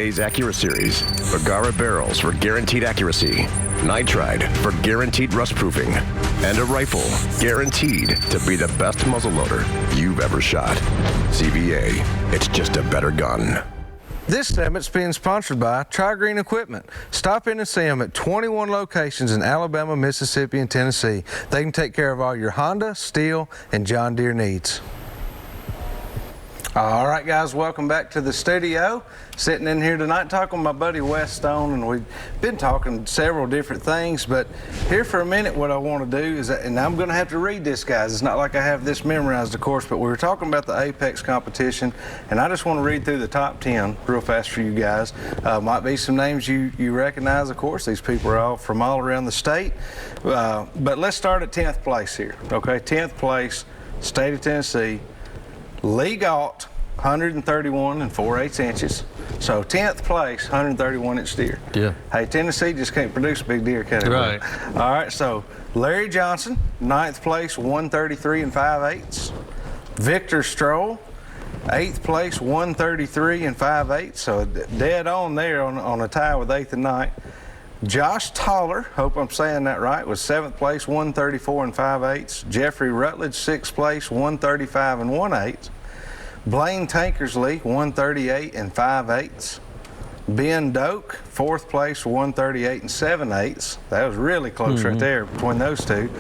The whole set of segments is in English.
CVA's Accura Series, Bergara barrels for guaranteed accuracy, nitride for guaranteed rust proofing, and a rifle guaranteed to be the best muzzleloader you've ever shot. CVA, it's just a better gun. This segment's being sponsored by Tri-Green Equipment. Stop in and see them at 21 locations in Alabama, Mississippi, and Tennessee. They can take care of all your Honda, Steel, and John Deere needs. All right, guys, welcome back to the studio. Sitting in here tonight talking with my buddy Wes Stone, and we've been talking several different things, but here for a minute what I want to do is, and I'm going to have to read this, guys. It's not like I have this memorized, of course, but we were talking about the Apex competition, and I just want to read through the top 10 real fast for you guys. Might be some names you recognize, of course. These people are all from all around the state, but let's start at 10th place here, okay? 10th place, state of Tennessee. League Alt, 131 and 4/8 inches. So 10th place, 131 inch deer. Yeah. Hey, Tennessee just can't produce big deer, can it? Right. All right, so Larry Johnson, 9th place, 133 and 5/8. Victor Stroll, 8th place, 133 and 5/8. So dead on there on a tie with 8th and 9th. Josh Toller, hope I'm saying that right, was 7th place, 134 and 5/8. Jeffrey Rutledge, 6th place, 135 and 1/8. Blaine Tankersley, 138 and 5/8. Ben Doak, 4th place, 138 and 7/8. That was really close right there between those two.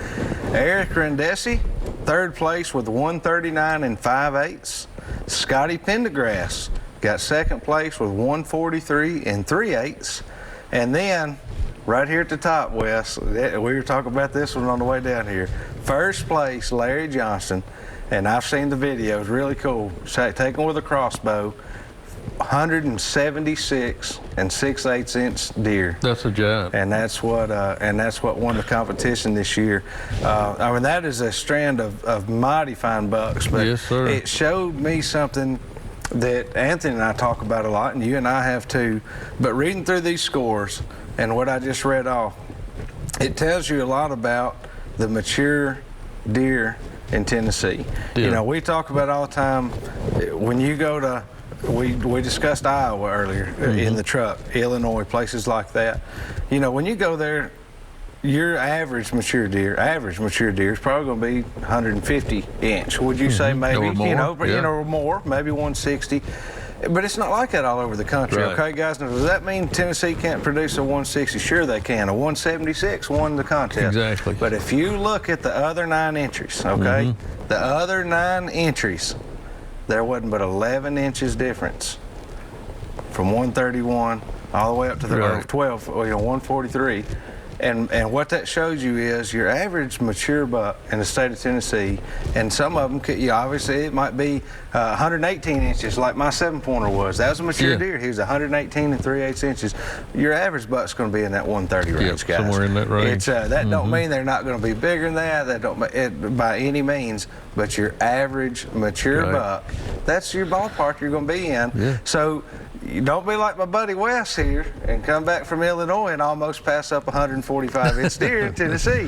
Eric Rendesi, 3rd place with 139 and 5/8. Scotty Pendergrass got 2nd place with 143 and 3/8. And then, right here at the top, Wes, we were talking about this one on the way down here. 1st place, Larry Johnson, and I've seen the videos, really cool. Taken with a crossbow, 176 and 6/8 inch deer. That's a giant. And that's what won the competition this year. I mean, that is a strand of mighty fine bucks. But yes, sir. It showed me something that Anthony and I talk about a lot, and you and I have too. But reading through these scores and what I just read off, it tells you a lot about the mature deer in Tennessee. Yeah. You know, we talk about all the time when you go to, we discussed Iowa earlier in the truck, Illinois, places like that. You know, when you go there, your average mature deer is probably going to be 150 inch. Would you say maybe, or more, or more, maybe 160. But it's not like that all over the country, right. Okay, guys? Now, does that mean Tennessee can't produce a 160? Sure they can. A 176 won the contest. Exactly. But if you look at the other 9 entries, okay, the other 9 entries, there wasn't but 11 inches difference from 131 all the way up to the 12, 143. And what that shows you is your average mature buck in the state of Tennessee, and some of them could, obviously it might be 118 inches like my 7-pointer was. That was a mature deer. He was 118 and 3/8 inches. Your average buck's going to be in that 130 range, guys. Somewhere in that range. It's, that don't mean they're not going to be bigger than that. That don't by any means. But your average mature buck, that's your ballpark you're going to be in. Yeah. So you don't be like my buddy Wes here and come back from Illinois and almost pass up 145 inch deer in Tennessee.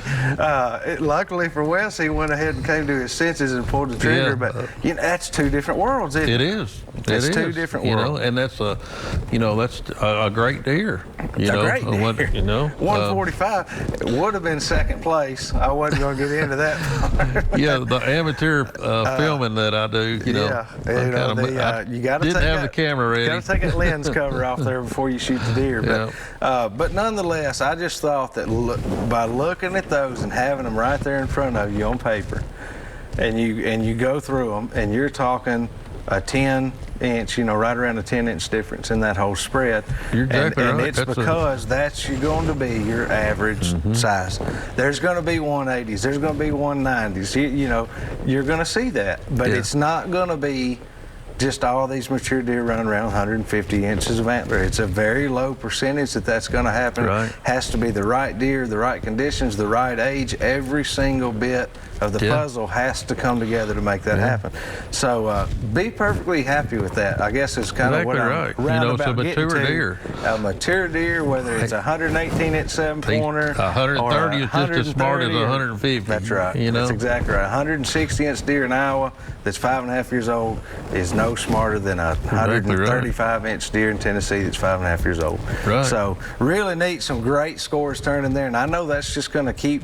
Luckily for Wes, he went ahead and came to his senses and pulled the trigger. But that's 2 different worlds, isn't it? It is. It's 2 different worlds. And that's a great deer. Great deer. 145 would have been 2nd place. I wasn't going to get into that part. Yeah, the amateur filming that I do, you got to didn't have the camera ready. You got to take that lens cover off there before you shoot the deer. But nonetheless, I just thought that by looking at those and having them right there in front of you on paper, and you go through them, and you're talking a 10 inch, right around a 10 inch difference in that whole spread. You're exactly and right. it's because that's going to be your average size. There's going to be 180s, there's going to be 190s. You're going to see that, but it's not going to be just all these mature deer running around 150 inches of antler. It's a very low percentage that's going to happen. Right. Has to be the right deer, the right conditions, the right age. Every single bit of the puzzle has to come together to make that happen. So be perfectly happy with that. I guess it's kind of what I'm roundabout getting to. Deer. A mature deer, whether it's a 118-inch 7-pointer, 130 is just as smart as 150. That's right. That's exactly right. 160-inch deer in Iowa that's 5.5 years old is no no smarter than a Exactly right. 135-inch deer in Tennessee that's 5.5 years old. Right. So really neat, some great scores turning there, and I know that's just going to keep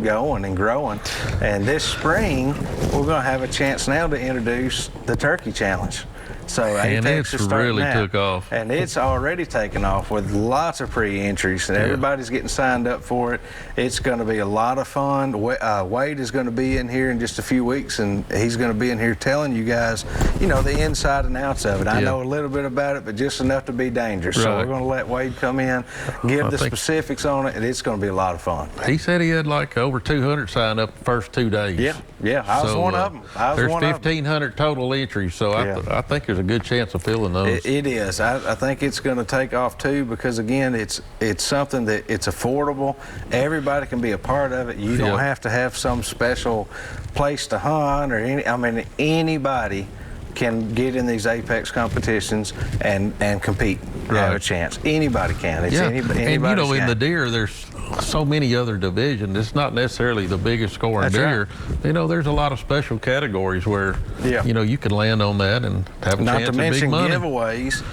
going and growing. And this spring, we're going to have a chance now to introduce the Turkey Challenge. So And Apex it's is starting really now, took off. and it's already taken off with lots of pre-entries, and everybody's getting signed up for it. It's going to be a lot of fun. Wade is going to be in here in just a few weeks, and he's going to be in here telling you guys, you know, the inside and outs of it. I know a little bit about it, but just enough to be dangerous. So we're going to let Wade come in, give the specifics on it, and it's going to be a lot of fun. He said he had like over 200 signed up the first 2 days. Yeah, I was one of them. There's 1,500 total entries, so I think there's a good chance of filling those. It is. I think it's going to take off too, because again, it's something that it's affordable. Everybody can be a part of it. You don't have to have some special place to hunt or anybody can get in these Apex competitions and compete. Have a chance. Anybody can. It's anybody's and you know, in game. the deer, there's so many other divisions. It's not necessarily the biggest scoring deer. Right. You know, there's a lot of special categories where you know, you can land on that and have a chance at big money. Not to mention giveaways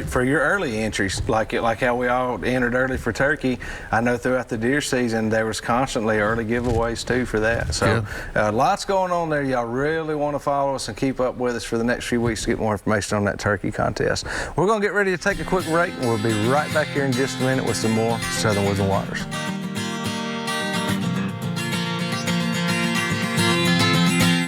for your early entries, like how we all entered early for turkey. I know throughout the deer season there was constantly early giveaways too for that. So lots going on there. Y'all really want to follow us and keep up with us for the next few weeks to get more information on that turkey contest. We're going to get ready to take a quick break, and we'll be right back here in just a minute with some more Southern Woods and Waters.